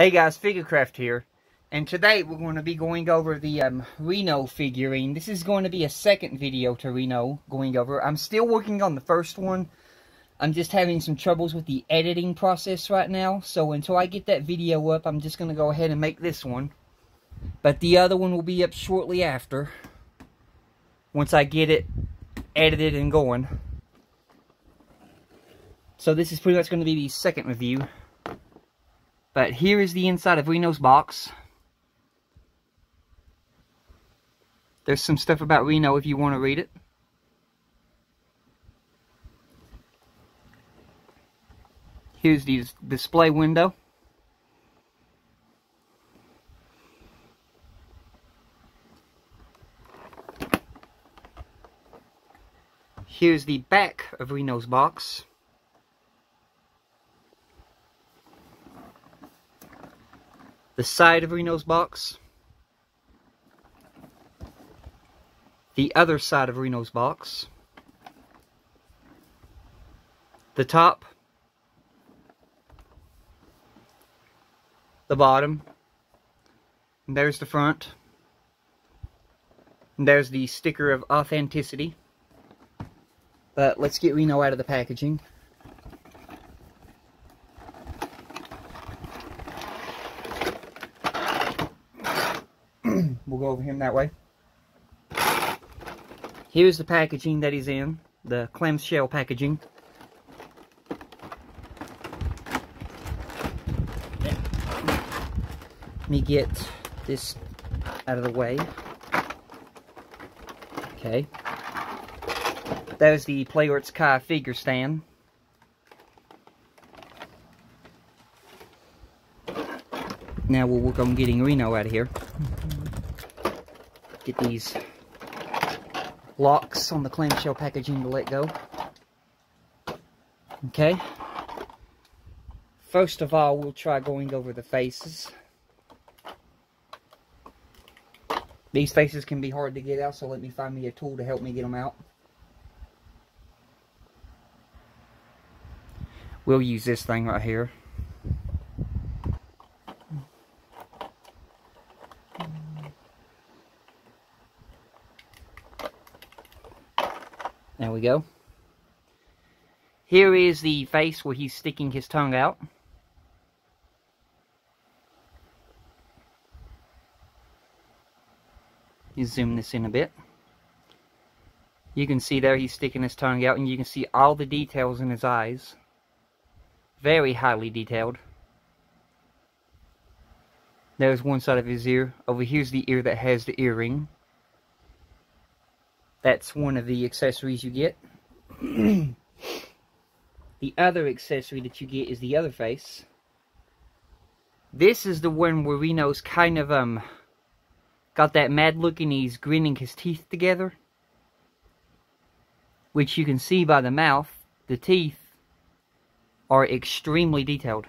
Hey guys, Figurecraft here, and today we're going to be going over the Reno figurine. This is going to be a second video to Reno going over. I'm still working on the first one. I'm just having some troubles with the editing process right now, so until I get that video up, I'm just going to go ahead and make this one. But the other one will be up shortly after, once I get it edited and going. So this is pretty much going to be the second review. But here is the inside of Reno's box. There's some stuff about Reno if you want to read it. Here's the display window. Here's the back of Reno's box. The side of Reno's box. The other side of Reno's box. The top. The bottom. And there's the front. And there's the sticker of authenticity. But let's get Reno out of the packaging. We'll go over him that way. Here's the packaging that he's in. The clamshell packaging. Let me get this out of the way. Okay. There's the Play Arts Kai figure stand. Now we'll work on getting Reno out of here. Get these locks on the clamshell packaging to let go. Okay. First of all, we'll try going over the faces. These faces can be hard to get out, so let me find me a tool to help me get them out. We'll use this thing right here. There we go. Here is the face where he's sticking his tongue out. You zoom this in a bit. You can see there he's sticking his tongue out, and you can see all the details in his eyes. Very highly detailed. There's one side of his ear. Over here's the ear that has the earring. That's one of the accessories you get. The other accessory that you get is the other face. This is the one where Reno's kind of got that mad look and he's grinning his teeth together. Which you can see by the mouth. The teeth are extremely detailed.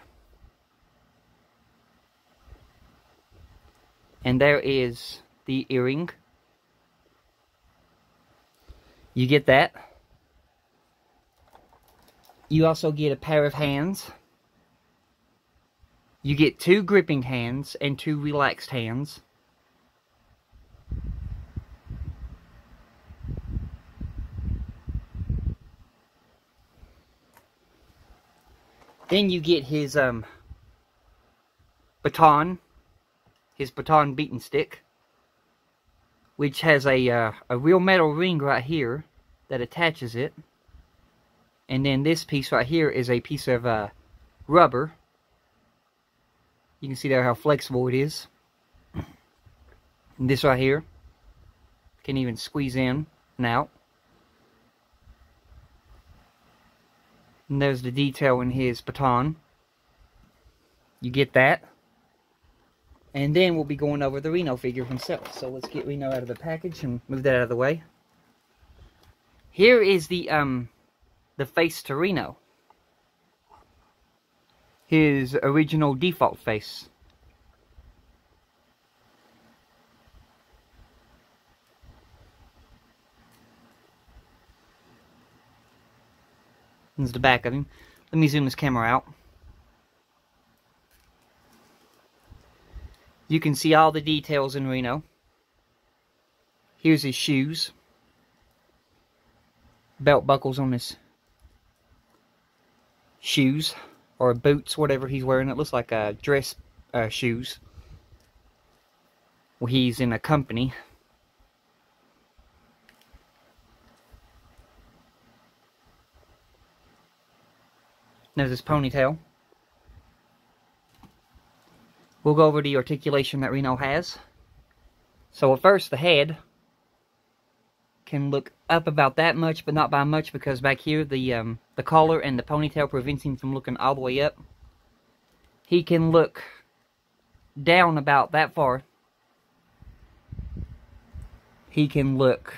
And there is the earring. You get that. You also get a pair of hands. You get 2 gripping hands and 2 relaxed hands. Then you get his baton. His baton beating stick. Which has a real metal ring right here that attaches it. And then this piece right here is a piece of rubber. You can see there how flexible it is. And this right here can even squeeze in and out. And there's the detail in his baton. You get that. And then we'll be going over the Reno figure himself. So let's get Reno out of the package and move that out of the way. Here is the face to Reno. His original default face. This is the back of him. Let me zoom this camera out. You can see all the details in Reno. Here's his shoes. Belt buckles on his shoes. Or boots, whatever he's wearing. It looks like dress shoes. Well, he's in a company. There's his ponytail. We'll go over the articulation that Reno has. So at first, the head can look up about that much, but not by much, because back here the collar and the ponytail prevents him from looking all the way up. He can look down about that far. He can look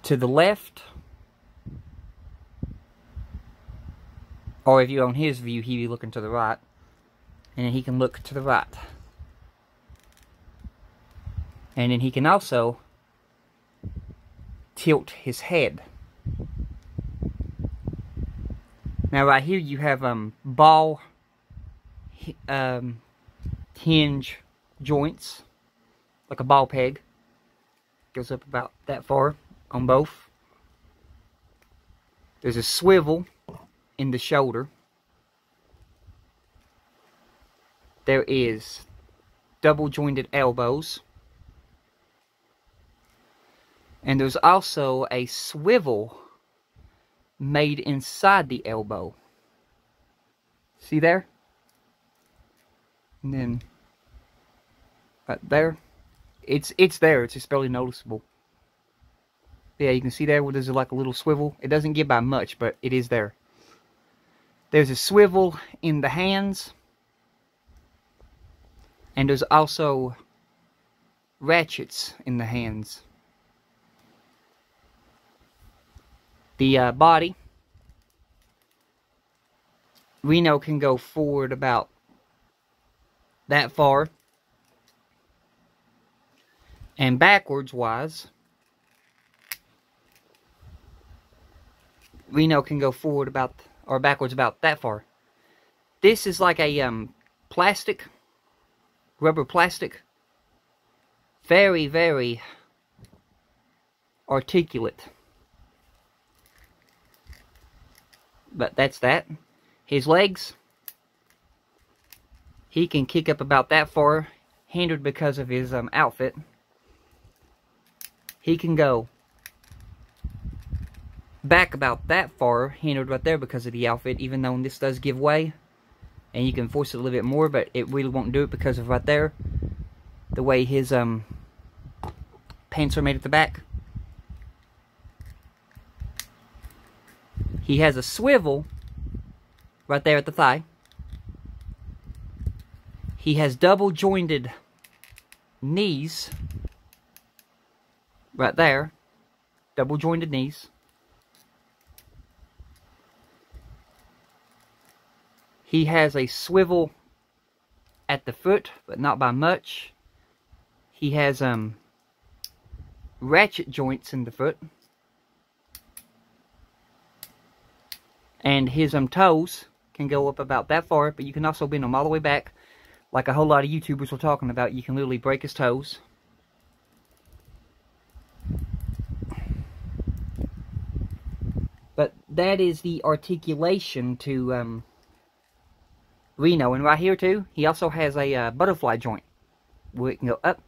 to the left, or if you're on his view, he'd be looking to the right, and then he can look to the right. And then he can also tilt his head. Now right here you have ball hinge joints, like a ball peg. Goes up about that far on both. There's a swivel in the shoulder. There is double jointed elbows. And there's also a swivel made inside the elbow. See there? And then right there. It's there, it's just barely noticeable. Yeah, you can see there where there's like a little swivel. It doesn't get by much, but it is there. There's a swivel in the hands. And there's also ratchets in the hands. The body, Reno can go forward about that far. And backwards wise, Reno can go forward about, or backwards about that far. This is like a plastic, rubber plastic. Very, very articulate. But that's that. His legs, he can kick up about that far, hindered because of his outfit. He can go back about that far, hindered right there because of the outfit, even though this does give way. And you can force it a little bit more, but it really won't do it because of right there, the way his pants are made at the back. He has a swivel right there at the thigh. He has double jointed knees right there. Double jointed knees. He has a swivel at the foot, but not by much. He has ratchet joints in the foot. And his toes can go up about that far, but you can also bend them all the way back. Like a whole lot of YouTubers were talking about, you can literally break his toes. But that is the articulation to Reno. And right here too, he also has a butterfly joint, where it can go up,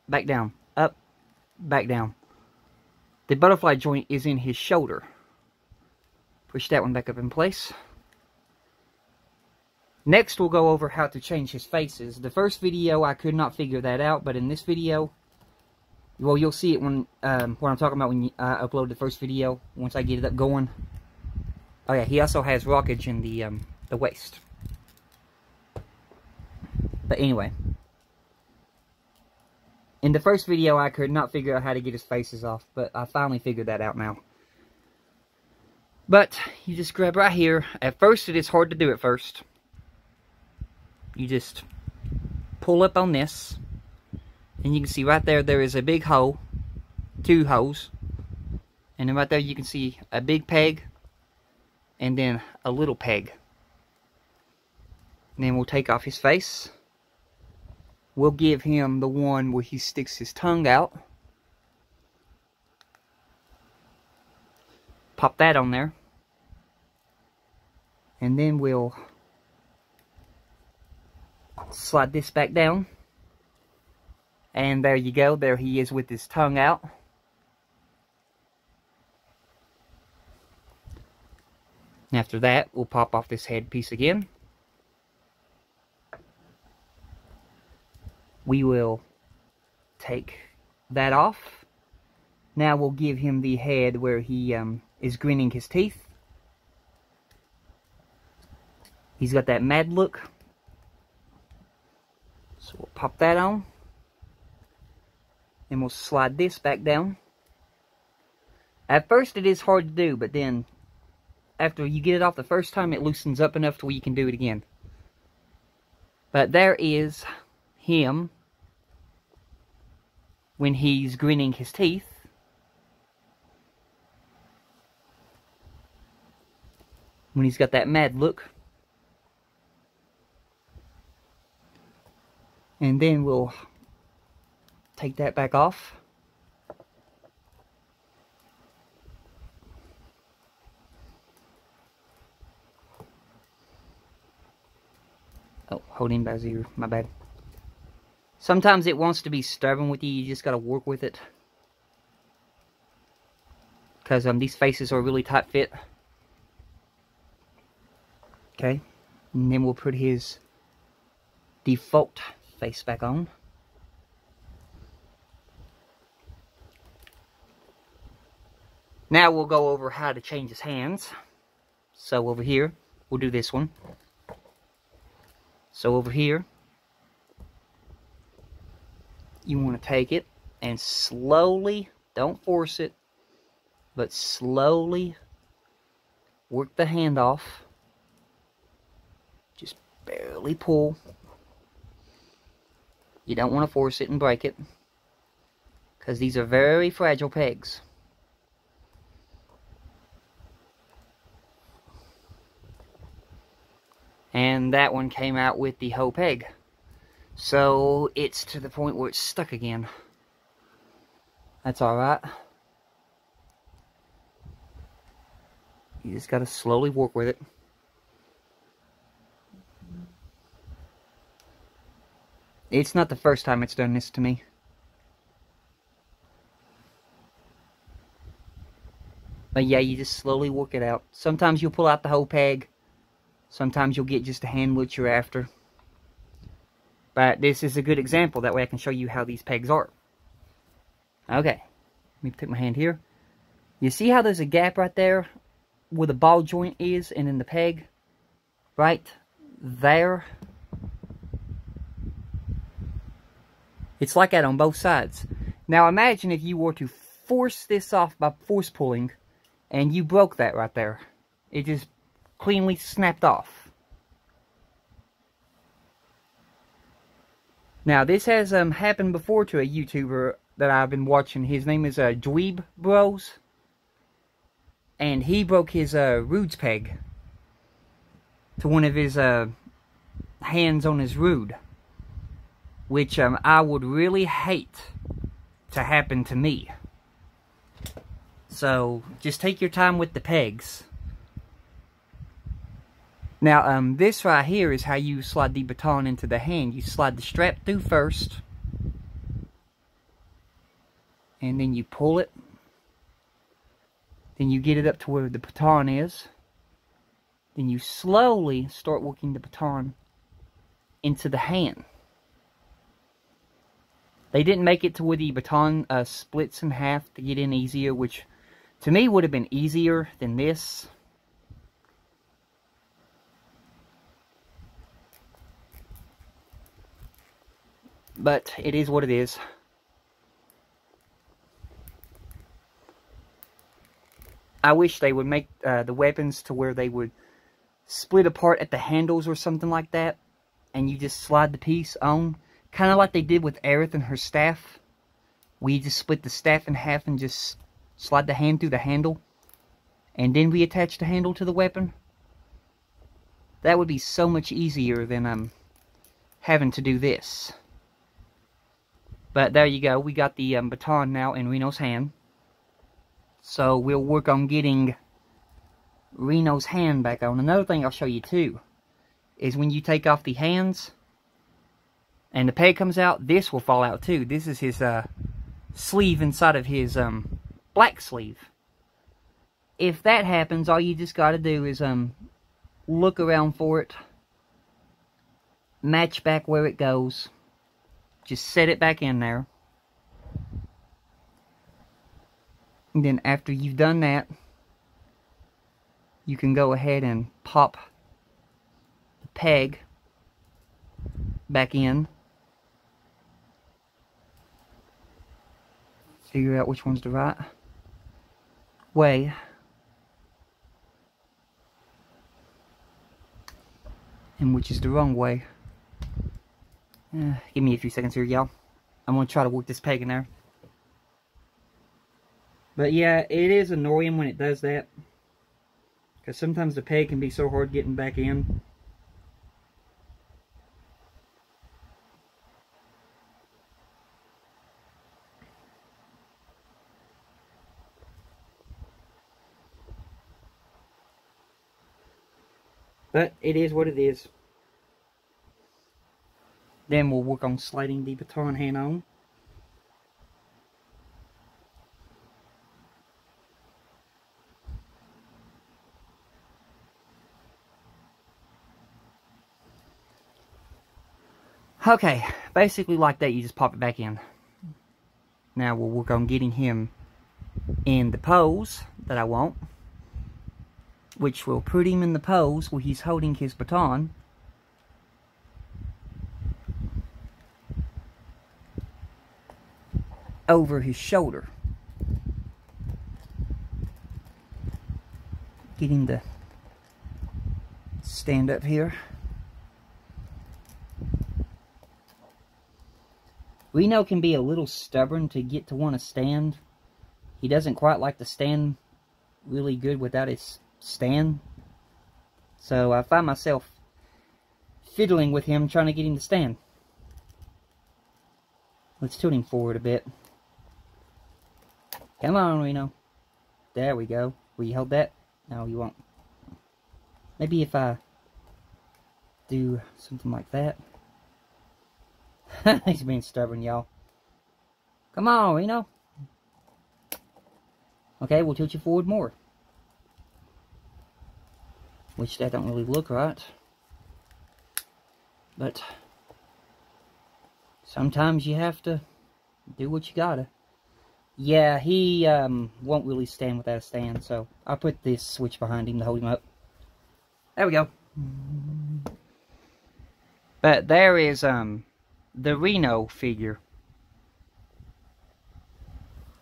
back down, up, back down. The butterfly joint is in his shoulder. Push that one back up in place. Next, we'll go over how to change his faces. The first video, I could not figure that out, but in this video, well, you'll see it when what I'm talking about when I upload the first video, once I get it up going. Oh yeah, he also has rockage in the waist. But anyway, in the first video, I could not figure out how to get his faces off, but I finally figured that out now. But you just grab right here. At first, it is hard to do at first. You just pull up on this, and you can see right there, there is a big hole, 2 holes, and then right there you can see a big peg, and then a little peg. And then we'll take off his face. We'll give him the one where he sticks his tongue out. Pop that on there. And then we'll slide this back down. And there you go. There he is with his tongue out. After that, we'll pop off this headpiece again. We will take that off. Now we'll give him the head where he is grinning his teeth. He's got that mad look. So we'll pop that on. And we'll slide this back down. At first it is hard to do, but then after you get it off the first time, it loosens up enough to where you can do it again. But there is him when he's grinning his teeth. When he's got that mad look. And then we'll take that back off. Oh, holding by his ear, my bad. Sometimes it wants to be stubborn with you, you just gotta work with it. Because these faces are really tight fit. Okay, and then we'll put his default face back on. Now we'll go over how to change his hands. So over here, we'll do this one. So over here, you want to take it and slowly, don't force it, but slowly work the hand off. Just barely pull. You don't want to force it and break it, because these are very fragile pegs. And that one came out with the whole peg. So it's to the point where it's stuck again. That's alright. You just gotta slowly work with it. It's not the first time it's done this to me. But yeah, you just slowly work it out. Sometimes you'll pull out the whole peg. Sometimes you'll get just a hand what you're after. But this is a good example. That way I can show you how these pegs are. Okay. Let me take my hand here. You see how there's a gap right there where the ball joint is and then the peg? Right there. It's like that on both sides. Now imagine if you were to force this off by force pulling and you broke that right there. It just cleanly snapped off. Now this has happened before to a YouTuber that I've been watching. His name is Dweeb Bros. And he broke his Rude's peg to one of his hands on his Rude. Which I would really hate to happen to me. So just take your time with the pegs. Now, this right here is how you slide the baton into the hand. You slide the strap through first. And then you pull it. Then you get it up to where the baton is. Then you slowly start working the baton into the hand. They didn't make it to where the baton splits in half to get in easier, which to me would have been easier than this. But it is what it is. I wish they would make the weapons to where they would split apart at the handles or something like that. And you just slide the piece on. Kind of like they did with Aerith and her staff. We just split the staff in half and just slide the hand through the handle. And then we attach the handle to the weapon. That would be so much easier than having to do this. But there you go. We got the baton now in Reno's hand. So we'll work on getting Reno's hand back on. Another thing I'll show you too is when you take off the hands and the peg comes out, this will fall out too. This is his sleeve inside of his black sleeve. If that happens, all you just got to do is look around for it, match back where it goes, just set it back in there, and then after you've done that, you can go ahead and pop the peg back in, figure out which one's the right way. And which is the wrong way. Give me a few seconds here, y'all. I'm going to try to work this peg in there. But yeah, it is annoying when it does that. Because sometimes the peg can be so hard getting back in. But it is what it is. Then we'll work on sliding the baton hand on. Okay, basically like that, you just pop it back in. Now we'll work on getting him in the pose that I want, which will put him in the pose where he's holding his baton. Over his shoulder. Get him to stand up here. Reno can be a little stubborn to get to want to stand. He doesn't quite like to stand really good without his stand. So I find myself fiddling with him, trying to get him to stand. Let's tilt him forward a bit. Come on, Reno. There we go. Will you hold that? No, you won't. Maybe if I do something like that. He's being stubborn, y'all. Come on, Reno. Okay, we'll tilt you forward more. Which that don't really look right. But sometimes you have to do what you gotta. Yeah, he won't really stand without a stand, so I'll put this switch behind him to hold him up. There we go. But there is the Reno figure.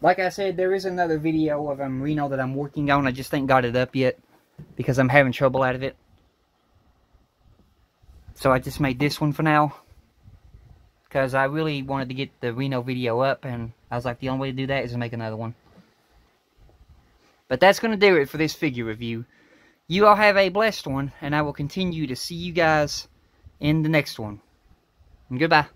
Like I said, there is another video of Reno that I'm working on. I just ain't got it up yet because I'm having trouble out of it. So I just made this one for now, because I really wanted to get the Reno video up, and I was like, the only way to do that is to make another one. But that's going to do it for this figure review. You all have a blessed one, and I will continue to see you guys in the next one. And goodbye.